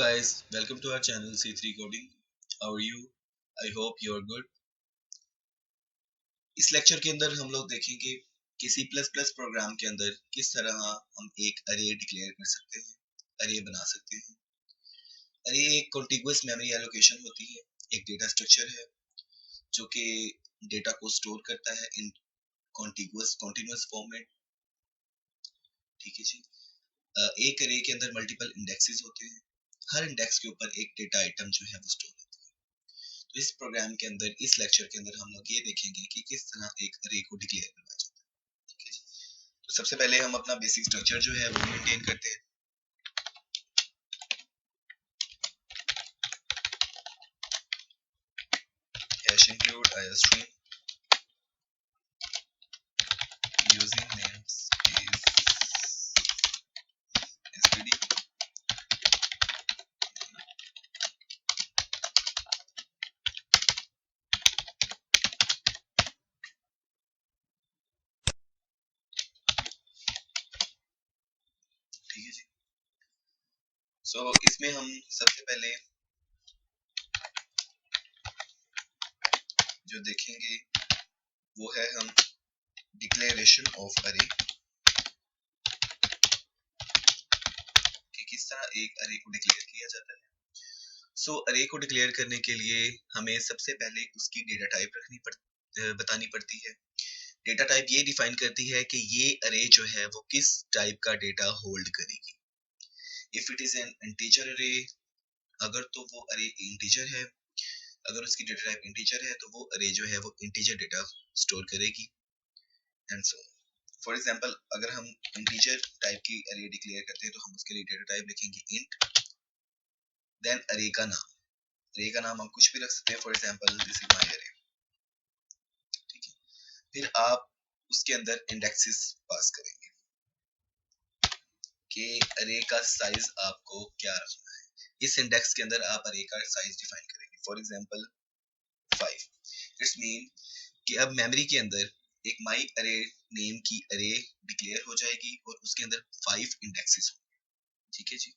guys, welcome to our channel C3 Coding. How are you? I hope you are good. इस lecture के अंदर हम लोग देखेंगे कि C++ प्रोग्राम के अंदर किस तरह हम एक अरे डिक्लेयर कर सकते हैं, अरे बना सकते हैं। अरे एक कॉन्टिगुअस मेमोरी एलोकेशन होती है, एक डेटा स्ट्रक्चर है जो कि डेटा को स्टोर करता है इन कॉन्टिन्यूअस फॉर्मेट। ठीक है जी। एक अरे के अंदर मल्टीपल इंडेक्सेस होते हैं, हर इंडेक्स के ऊपर एक डेटा आइटम जो है वो स्टोर होता है। तो इस प्रोग्राम के अंदर, इस लेक्चर के अंदर हम लोग ये देखेंगे कि किस तरह एक अरे को डिक्लेयर करना जाता है। ठीक है जी। तो सबसे पहले हम अपना बेसिक स्ट्रक्चर जो है वो मेंटेन करते हैं। Hash include iostream using namespace std। ठीक है जी। सो इसमें हम सबसे पहले जो देखेंगे वो है हम डिक्लेरेशन ऑफ अरे, कि किस तरह एक अरे को डिक्लेयर किया जाता है। सो अरे को डिक्लेयर करने के लिए हमें सबसे पहले उसकी डेटा टाइप बतानी पड़ती है। डेटा टाइप ये डिफाइन करती है कि ये अरे जो है वो किस टाइप का डेटा होल्ड करेगी। If it is an integer अरे, अगर तो वो अरे इंटीजर है, अगर उसकी डेटा टाइप इंटीजर है तो वो अरे जो है वो इंटीजर डेटा स्टोर करेगी एंड सो। फॉर एग्जांपल अगर हम इंटीजर टाइप की अरे डिक्लेयर करते हैं तो हम उसके लिए डेटा टाइप लिखेंगे इंट, देन अरे का नाम। अरे का नाम हम कुछ भी रख सकते हैं, for example this is my अरे। ठीक है। फिर आप उसके अंदर इंडेक्सेस पास करेंगे कि अरे का साइज आपको क्या रखना है। इस इंडेक्स के अंदर आप अरे का साइज डिफाइन करेंगे, फॉर एग्जांपल 5। इट्स मीन कि अब मेमोरी के अंदर एक माई अरे नेम की अरे डिक्लेयर हो जाएगी और उसके अंदर 5 इंडेक्सेस होंगे। ठीक है जी।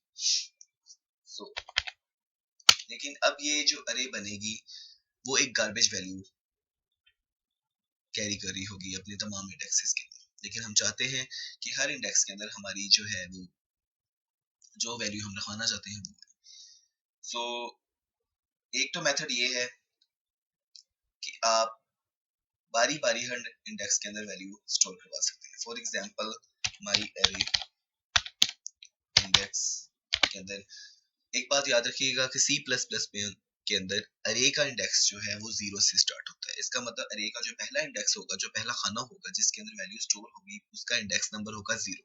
सो लेकिन अब ये जो अरे बनेगी वो एक गार्बेज वैल्यू कैरी कर रही होगी अपने तमाम इंडेक्सेस के अंदर, लेकिन हम चाहते हैं कि हर इंडेक्स के अंदर हमारी जो है वो जो वैल्यू हम रखवाना चाहते हैं वो। सो एक तो मेथड ये है कि आप बारी बारी हर इंडेक्स के अंदर वैल्यू स्टोर करवा सकते हैं। फॉर एग्जांपल माई अरे इंडेक्स के अंदर एक बात याद रखिएगा कि C++ में के अंदर अरे का इंडेक्स जो है वो 0 से स्टार्ट होता है। इसका मतलब अरे का जो पहला इंडेक्स होगा, जो पहला खाना होगा जिसके अंदर वैल्यू स्टोर होगी, उसका इंडेक्स नंबर होगा 0।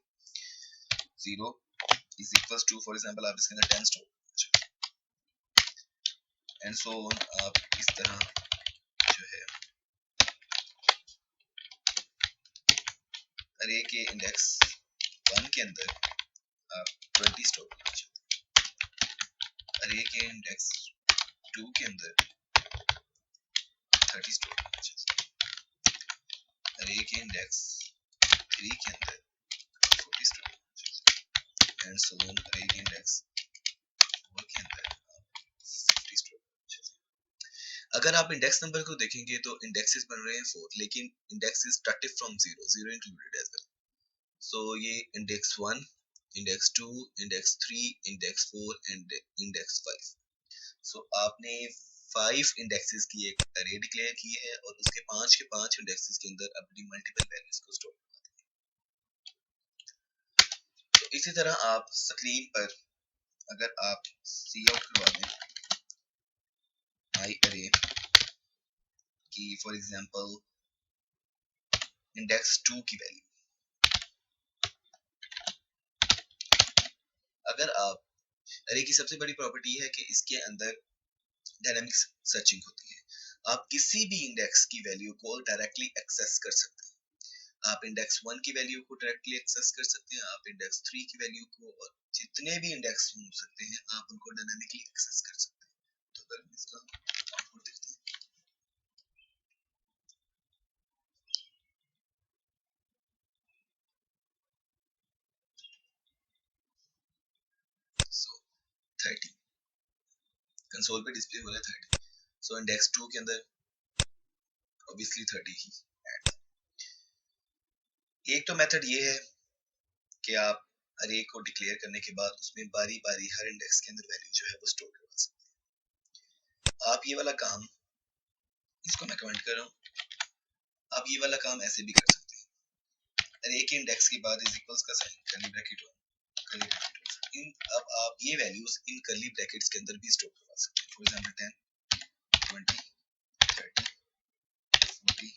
0 is equals to, for example आप इसके अंदर 10 स्टोर एंड सो ऑन। आप इस तरह जो है अरे के इंडेक्स 1 के अंदर आप 20 स्टोर करना चाहते हैं, अरे के इंडेक्स 2 के अंदर 30 स्टोर करना चाहते हैं, अरे के इंडेक्स 3 के अंदर 40 स्टोर करना चाहते हैं एंड सो ऑन। अरे के इंडेक्स 4 के अंदर 50 स्टोर करना चाहते हैं। अगर आप इंडेक्स नंबर को देखेंगे तो इंडेक्सेस बन रहे हैं 4, लेकिन indexes started from 0, 0 included as well. So ये index 1, index 2, index 3, index 4 and index 5। So आपने 5 इंडेक्सेस की एक अरे डिक्लेयर की है और उसके 5 के 5 इंडेक्सेस के अंदर अपनी मल्टीपल वैल्यूज को स्टोर करवा दें। तो इसी तरह आप स्क्रीन पर अगर आप सी आउट करवा दें माई अरे की, फॉर एग्जांपल इंडेक्स 2 की वैल्यू, अगर आप अरे की सबसे बड़ी प्रॉपर्टी है कि इसके अंदर डायनामिक सर्चिंग होती है। आप किसी भी इंडेक्स की वैल्यू को डायरेक्टली एक्सेस कर सकते हैं। आप इंडेक्स 1 की वैल्यू को डायरेक्टली एक्सेस कर सकते हैं, आप इंडेक्स 3 की वैल्यू को, और जितने भी इंडेक्स हो सकते हैं आप उनको डायनामिकली एक्सेस कर सकते हैं। तो अगर हम इसका आउटपुट देखते हैं, सो 30 कंसोल पे डिस्प्ले हो रहा है 30, सो इंडेक्स 2 के अंदर ऑब्वियसली 30 ही ऐड। एक तो मेथड ये है कि आप अरे को डिक्लेयर करने के बाद उसमें बारी बारी हर इंडेक्स के अंदर वैल्यू जो है वो स्टोर करवा सकते हैं। आप ये वाला काम, इसको मैं कमेंट कर रहा हूँ, आप ये वाला काम ऐसे भी कर सकते हैं। अरे के इंडेक्स के बाद इज इक्वल्स का sign, curly bracket curly bracket in, अब आप ये वैल्यूज इन कर्ली ब्रैकेट्स के अंदर भी स्टोर करवा सकते हैं। For example 10, 20, 30, 40, 50।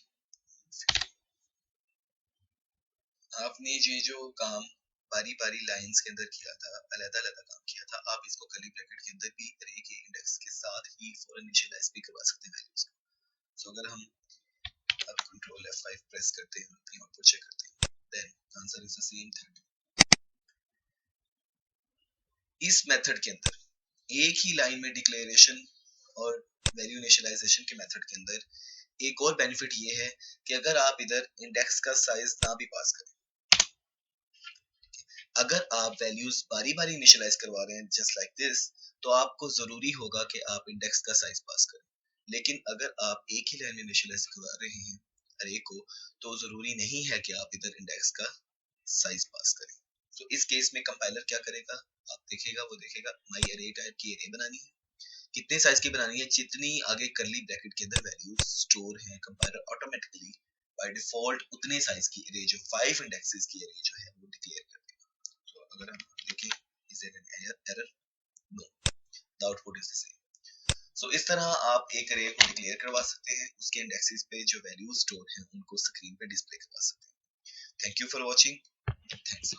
आपने ये जो काम बारी बारी लाइंस के अंदर किया था, अलग-अलग काम किया था, आप इसको कर्ली ब्रैकेट के अंदर भी अरे के इंडेक्स के साथ ही फॉर इनिशियलाइज भी करवा सकते हैं वैल्यूज को। सो अगर हम अब कंट्रोल F5 प्रेस करते हैं, अपनी आउटपुट चेक करते हैं, then answer is the same 30। इस मेथड के अंदर एक ही लाइन में डिक्लेरेशन और वैल्यू इनिशियलाइजेशन के मेथड के अंदर एक और बेनिफिट ये है कि अगर आप इधर इंडेक्स का साइज ना भी पास करें, अगर आप वैल्यूज बारी बारी इनिशियलाइज करवा रहे हैं जस्ट लाइक दिस, तो आपको जरूरी होगा कि आप इंडेक्स का साइज पास करें। लेकिन अगर आप एक ही लाइन में इनिशियलाइज करवा रहे हैं अरे को, तो जरूरी नहीं है कि आप इधर इंडेक्स का साइज पास करें। तो इस केस में कंपाइलर क्या करेगा, आप देखेगा, वो देखेगा माई अरे टाइप की अरे बनानी है, कितने साइज की बनानी है, जितनी आगे कर्ली ब्रैकेट के अंदर वैल्यूज स्टोर हैं, कंपाइलर ऑटोमेटिकली बाय डिफॉल्ट उतने साइज की अरे, जो 5 इंडेक्सेस की अरे जो है वो डिक्लेयर कर देगा। तो अगर हम देखें is there an error, no, the output is the same. So इस तरह आप एक अरे को डिक्लेयर करवा सकते हैं, उसके इंडेक्सेस पे जो वैल्यूज स्टोर हैं उनको स्क्रीन पे डिस्प्ले करवा सकते हैं। Thank you for watching, thanks.